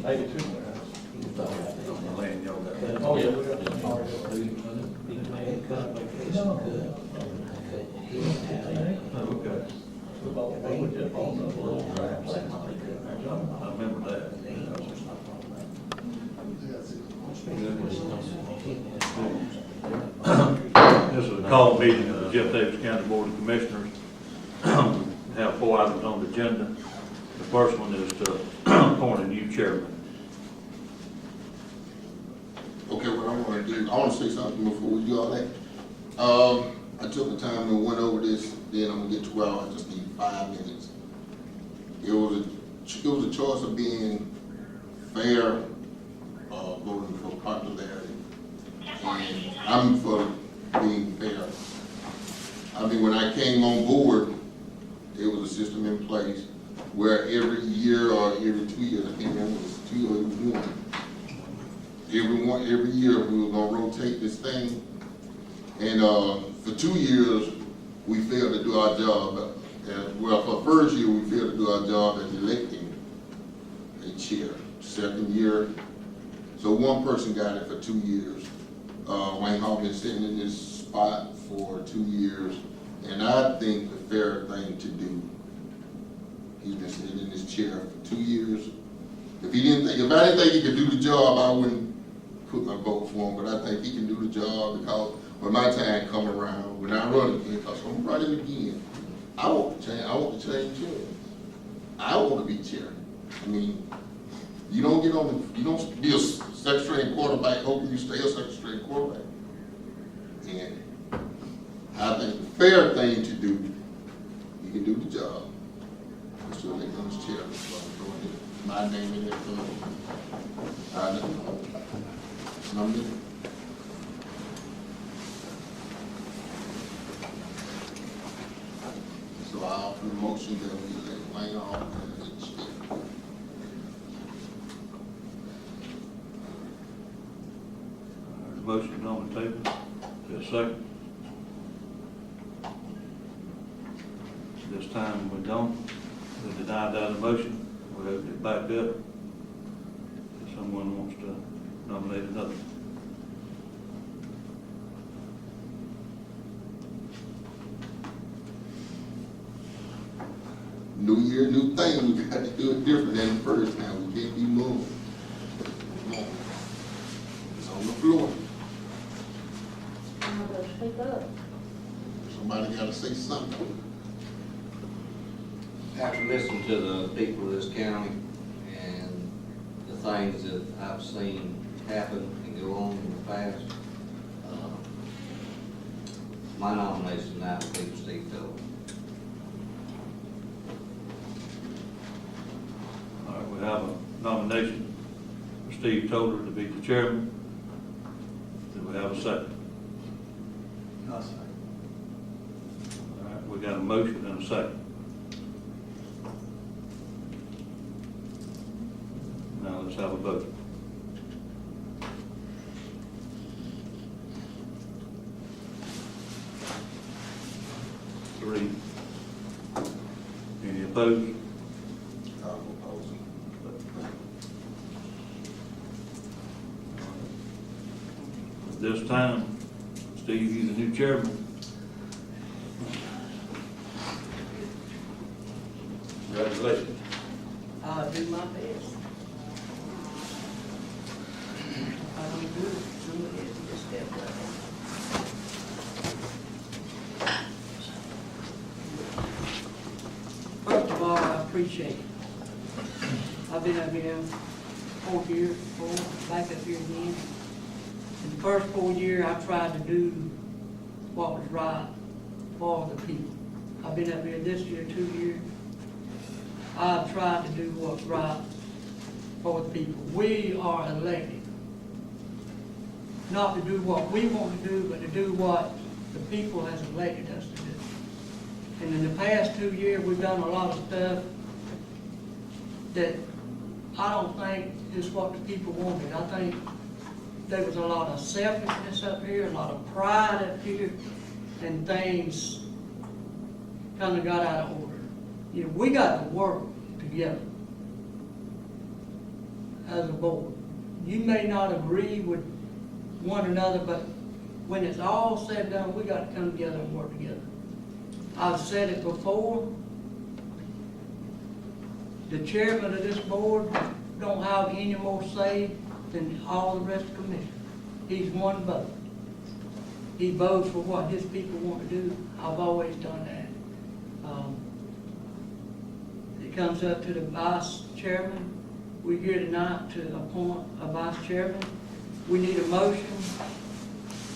82. On the land y'all got. Oh, yeah, we got. Okay. I remember that. This is a call meeting of the Jeff Davis County Board of Commissioners. We have 4 items on the agenda. The first one is to appoint a new chairman. Okay, what I want to do, I want to say something before we do all that. I took the time and went over this, then I'm gonna get to where I just need 5 minutes. It was a choice of being fair, voting for popularity, and I'm for being fair. I mean, when I came on board, there was a system in place where every year or every 2 years, I can't remember, it was 2 or 1. Every year we were gonna rotate this thing, and for 2 years we failed to do our job. Well, for the first year we failed to do our job at electing a chair. Second year, so one person got it for 2 years. Wayne Hall been sitting in this spot for 2 years, and I think the fair thing to do. He's been sitting in this chair for 2 years. If I didn't think he could do the job, I wouldn't put my vote for him, but I think he can do the job because when my time come around, when I run again, because I'm running again, I want to change. I want to change chair. I want to be chair. I mean, you don't get on the, you don't be a second string quarterback hoping you stay a second string quarterback. And I think the fair thing to do, you can do the job. Let's do it on this chair. My name in it. I know. Number. So I offer the motion that we let Wayne off as the chair. Motion on the table. Is there a second? This time we don't. We deny that motion. We'll open it back up. If someone wants to nominate another. New year, new thing. We got to do it different than the first time. We can't be moving. Come on. It's on the floor. I'm gonna speak up. Somebody got to say something. After listening to the people of this county and the things that I've seen happen and go on in the past, my nomination tonight would be for Steve Phillips. All right, we have a nomination for Steve Toler to be the chairman. Do we have a second? I'll second. All right, we got a motion and a second. Now let's have a vote. Three. Any opposed? I'm opposing. At this time, Steve, you're the new chairman. Congratulations. I'll do my best. If I don't do it, somebody has to step up. First of all, I appreciate it. I've been up here 4 years, back up here again. In the first 4 years, I tried to do what was right for the people. I've been up here this year 2 years. I've tried to do what's right for the people. We are elected, not to do what we want to do, but to do what the people has elected us to do. And in the past 2 years, we've done a lot of stuff that I don't think is what the people wanted. I think there was a lot of selfishness up here, a lot of pride up here, and things kind of got out of order. You know, we got to work together. as a board. You may not agree with one another, but when it's all said and done, we got to come together and work together. I've said it before. The chairman of this board don't have any more say than all the rest of the commission. He's one vote. He votes for what his people want to do. I've always done that. It comes up to the vice chairman. We're here tonight to appoint a vice chairman. We need a motion,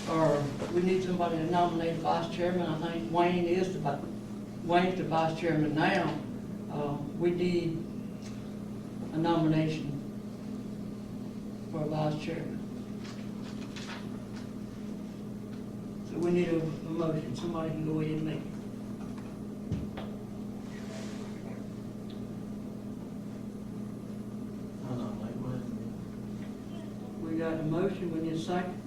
or we need somebody to nominate a vice chairman. I think Wayne's the vice chairman now. We need a nomination for a vice chairman. So we need a motion. Somebody can go ahead and make it. We got a motion, we need a second.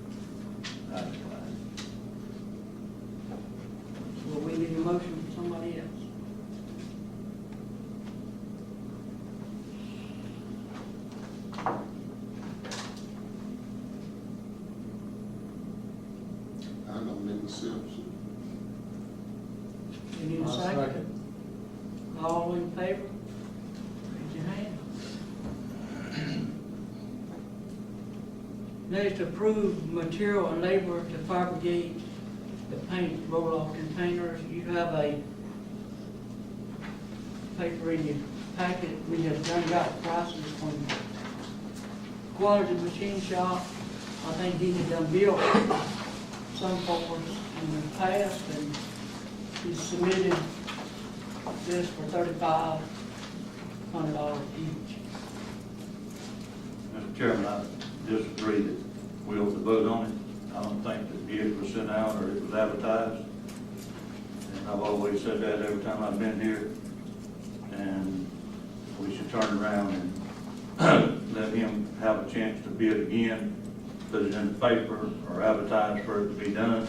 So we need a motion from somebody else. I nominate myself. You need a I'll second? All in favor? Raise your hand. Next, approve material and labor to fabricate the paint roll-off containers. You have a paper in your packet. We have done got prices from Quality Machine Shop. I think he had done built some for us in the past, and he submitted this for $3,500 each. Mr. Chairman, I disagree that we ought to vote on it. I don't think that it was sent out or it was advertised. And I've always said that every time I've been here. And we should turn around and let him have a chance to bid again, put it in the paper or advertise for it to be done.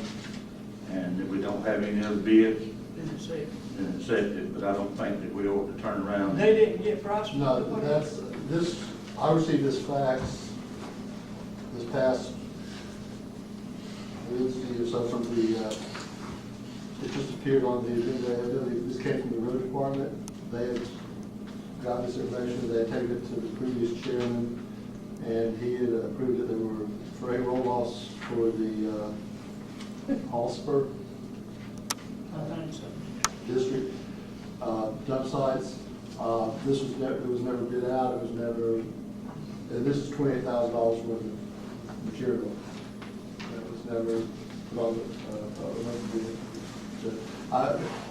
And if we don't have any other bids, Didn't say it. then accept it. But I don't think that we ought to turn around. They didn't get prices? No, that's, I received this fax this past Wednesday or so from the, it just appeared on the agenda. This came from the road department. They had got this information, they had taken it to the previous chairman, and he had approved it. There were freight roll-offs for the Hallsburg I think so. district dump sites. This was never, it was never bid out, it was never, and this is $28,000 worth of material. It was never put on the bid. So,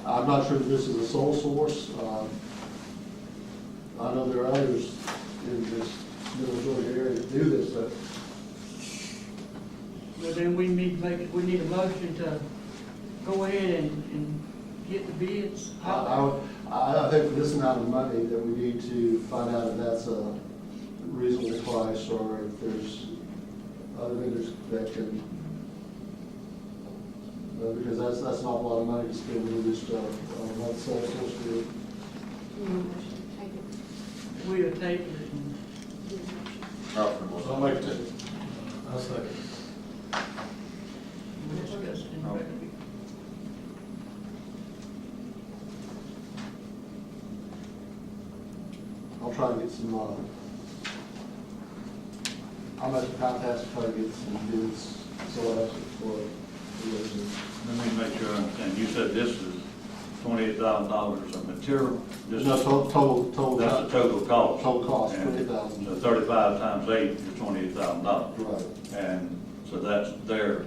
I'm not sure that this is a sole source. I know there are others in this Middle Georgia area that do this, but then we need to we need a motion to go ahead and get the bids. I think for this amount of money that we need to find out if that's a reasonable price or if there's other vendors that can, because that's an awful lot of money to spend with this stuff. Not sole source deal. We'll table it. And I'll make that. I'll second. we'll discuss it in the regular meeting. I'll try to get some, I'll make a contact to try to get some bids, so that's for Let me make sure I understand. You said this is $28,000 of material? This no, is- total. That's the total cost? Total cost, And 20,000. So 35 times 8 is $28,000. Right. And so that's their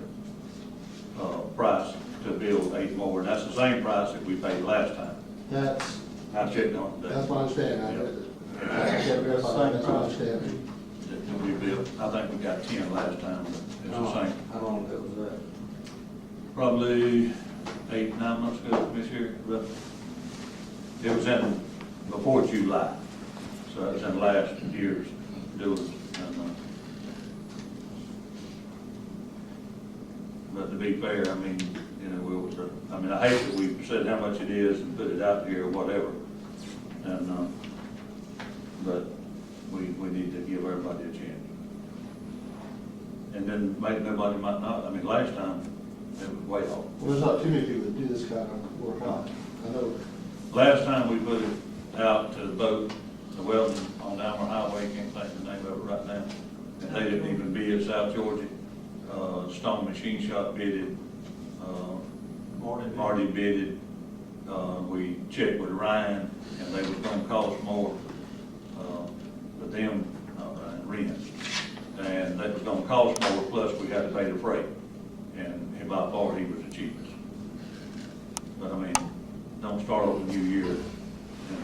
price to build 8 more. And that's the same price that we paid last time. That's, I checked on it. that's my understanding. I can't verify, that. That's my understanding. That we built. I think we got 10 last time, but it's the same. How long ago was that? Probably 8, 9 months ago this year, roughly. It was in, before July, so it was in last year's doing. But to be fair, I mean, you know, I hate that we said how much it is and put it out here or whatever. And, but we need to give everybody everybody a chance. And then maybe nobody might not, I mean, last time, it was way off. Well, there's not too many people that do this kind of work. I know. Last time we put it out to the boat, the welding on Almer Highway, can't think the name of it right now. And they didn't even bid South Georgia. Stone Machine Shop bidded, Marty bidded. We checked with Ryan, and they was gonna cost more, but them, Ryan, and they was gonna cost more, plus we had to pay the freight. And by far, he was the cheapest. But I mean, don't start off a new year and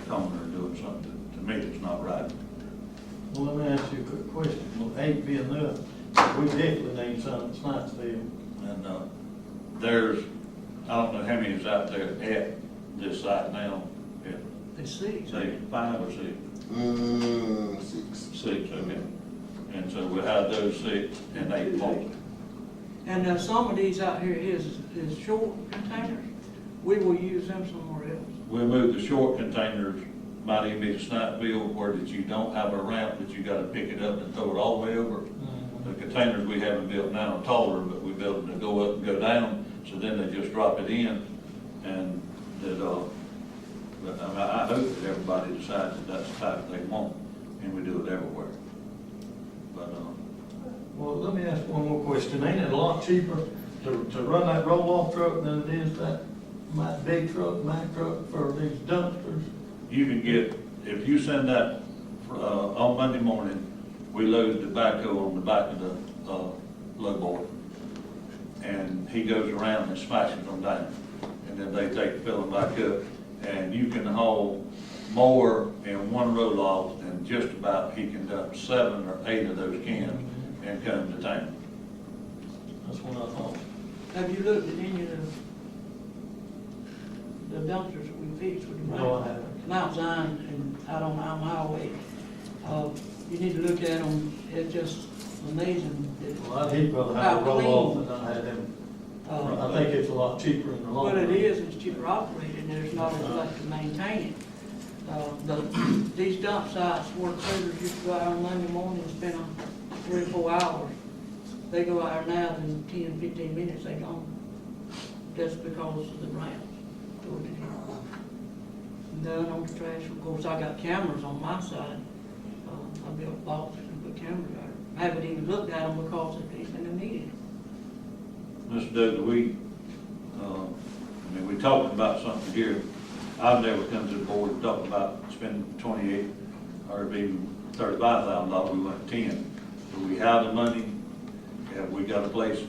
come and doing something, to me, it's not right. Well, let me ask you a quick question. Will 8 be enough? We definitely need something at Snipesville. And, there's, I don't know how many is out there at this site now. Yeah, It's six. say 5 or 6? 6. 6, okay. And so we have those 6 and 8 more. And some of these out here is short containers. We will use them somewhere else. We'll move the short containers, might even be to Snipeville, where that you don't have a ramp, that you gotta pick it up and throw it all the way over. The containers we haven't built now are taller, but we built them to go up and go down, so then they just drop it in, and that, but I mean, I hope that everybody decides that that's the type they want, and we do it everywhere. But, Well, let me ask one more question. Ain't it a lot cheaper to run that roll-off truck than it is that big truck, Mack truck for these dumpsters? you can get, if you send that, on Monday morning, we load tobacco on the back of the, low board. And he goes around and smashes them down. And then they fill them back up. And you can haul more in one roll-off than just about, he can dump 7 or 8 of those cans and come to town. That's what I thought. Have you looked at any of the dumpsters that we fixed with the No, I haven't. Mount Zion and out on Alm Highway? You need to look at them. It's just amazing. Well, I'd rather have a roll-off than I had them. I think it's a lot cheaper in the long Well, run. it is, it's cheaper operated, and there's not as much to maintain it. These dump sites where cruisers used to go out on Monday morning and spend 3 or 4 hours. They go out there now in 10, 15 minutes, they gone. Just because of the ramps. None on the trash, of course, I got cameras on my side. I built boxes and put cameras out. I haven't even looked at them because of these in the meeting. Mr. Doug, I mean, we talked about something here. I've never come to the board and talked about spending 28 or even $35,000. We went 10. Do we have the money? Have we got a place?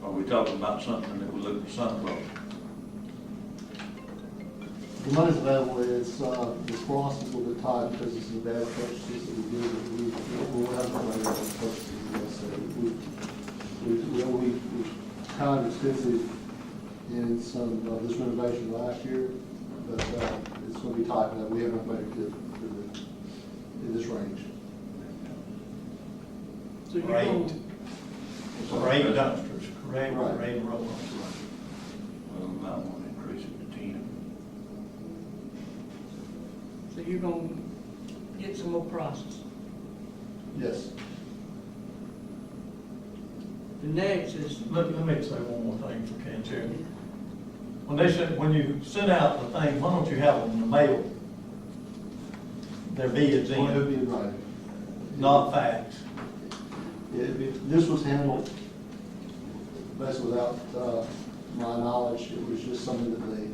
Are we talking about something that we look at sunflower? The money's available, it's, the cross is a little bit tight because of some bad purchases that we did. We'll have money on those purchases, yes, so we kind of extensive in some of this renovation last year, but, it's gonna be tight, but we have enough money in this range. So you're Right. going, For 8 dumpsters, correct? Right. For 8 roll-offs. Well, we might want to increase it to 10. so you're gonna get some more prices. Yes. The next is, Let me say one more thing if I can, Chairman. When you send out the thing, why don't you have them in the mail? Their bids Well, it'll be in, right. not fax. This was handled, basically without, my knowledge, it was just something that they.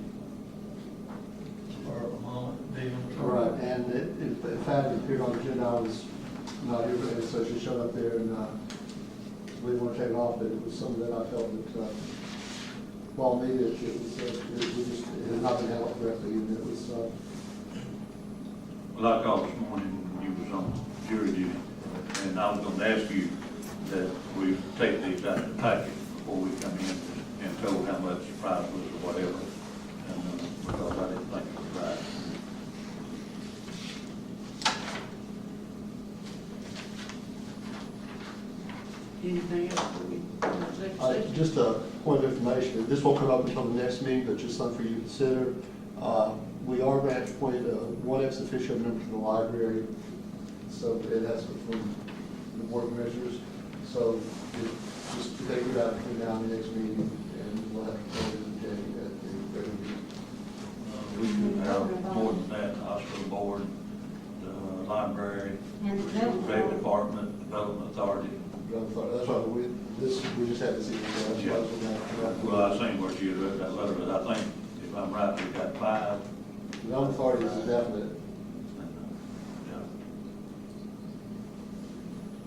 Or a moment, deal. Right, and in fact, it appeared on the agenda, I was not here, but so she showed up there and, we didn't want to take it off, but it was something that I felt that, well, me, that it was, it had not been handled correctly, and it was, Well, I called this morning when you was on jury duty, and I was going to ask you that we take these out of the packet before we come in and told how much the price was or whatever, and, because I didn't think it was right. anything else for me? just a point of information, this won't come up until the next meeting, but just something for you to consider. We are going to have to appoint one ex officio member to the library, so it has to from board of commissioners. So just to take it out between now and the next meeting, and we'll have to put it in at the regular meeting. We should have more than that, the hospital board, the library, And the development. rec department, development authority. That's why we just had this evening. So that's why we're not- Well, I seen where you read that letter, but I think, if I'm right, we've got 5. The development authority is a definite. Yeah.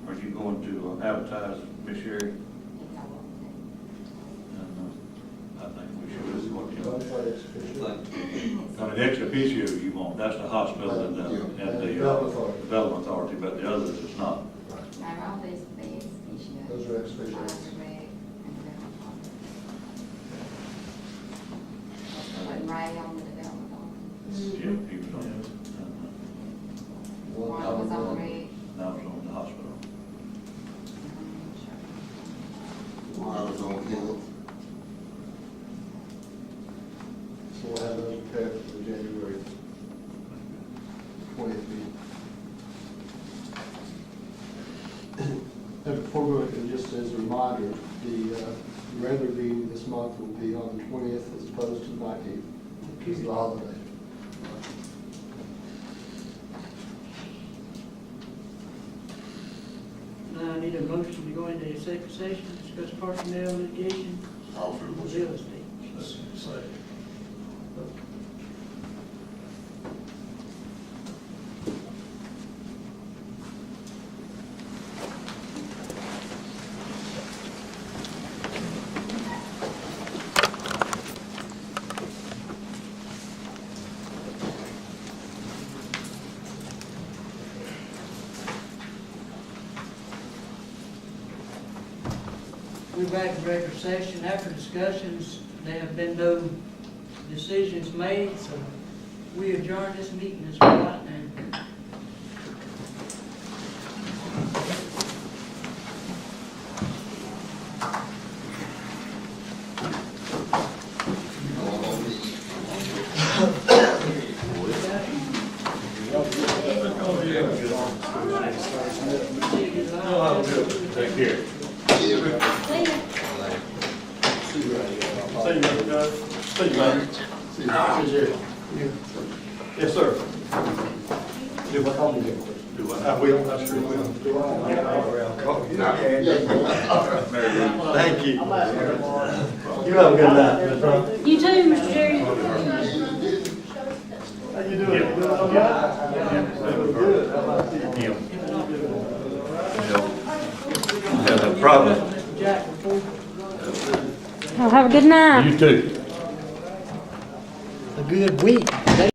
Are you going to advertise, Ms. Sherry? I think we should. Development authority is official. I mean, ex officio you want, that's the hospital and the development authority, but the others is not. Now, all these beds, Those are ex officio. Putting Ray on the development office. Yeah, he was on it. One was on Ray. Now it's on the hospital. I was on here. So we'll have those prepared for the January 20th meeting. And before we go, and just as a reminder, the regular meeting this month will be on the 20th as opposed to the 19th, because of the holiday. Now I need a motion to go into executive session, discuss personnel litigation, real estate. We're back in regular session. After discussions, there have been no decisions made, so we adjourn this meeting as well right now. Take care. See you, Mr. Judge. See you, man. See you. Yes, sir. Do what? I'll do it. Do what? I will, I sure will. Thank you. You have a good night, Ms. Ron. You too, Mr. Jerry. How you doing? Good, all right? Good. How about you? Have a problem. Mr. Jack, before. Oh, have a good night. You too. A good week.